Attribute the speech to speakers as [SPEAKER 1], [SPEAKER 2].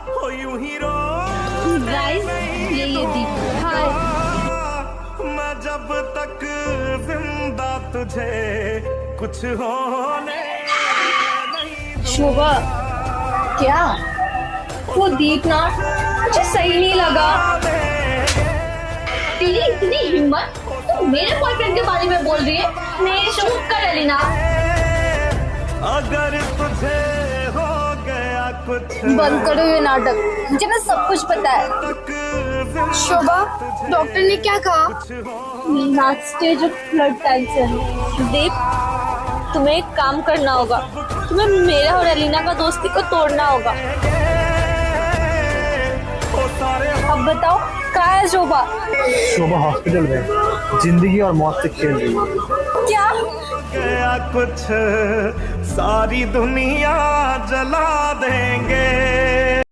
[SPEAKER 1] हो यूं ही रो
[SPEAKER 2] गाइस, ये दीप। हाय।
[SPEAKER 1] मैं जब तक जिंदा तुझे कुछ होने नहीं
[SPEAKER 2] शोभा, क्या? वो दीप ना मुझे सही नहीं लगा। तेरी इतनी हिम्मत, तू मेरे बॉयफ्रेंड के बारे में बोल रही है? नहीं, चुप कर एलिना।
[SPEAKER 1] अगर तुझे हो गया कुछ
[SPEAKER 2] बंद करो ये नाटक, मुझे ना सब कुछ पता है। शोभा, डॉक्टर ने क्या कहा? Last stage of blood cancer. Deep, तुम्हें एक काम करना होगा। तुम्हें मेरा और एलिना का दोस्ती को तोड़ना होगा। अब बताओ, कहाँ है शोभा?
[SPEAKER 3] शोभा हॉस्पिटल में जिंदगी और मौत से खेल रही है।
[SPEAKER 2] क्या?
[SPEAKER 1] गया कुछ सारी दुनिया जला देंगे।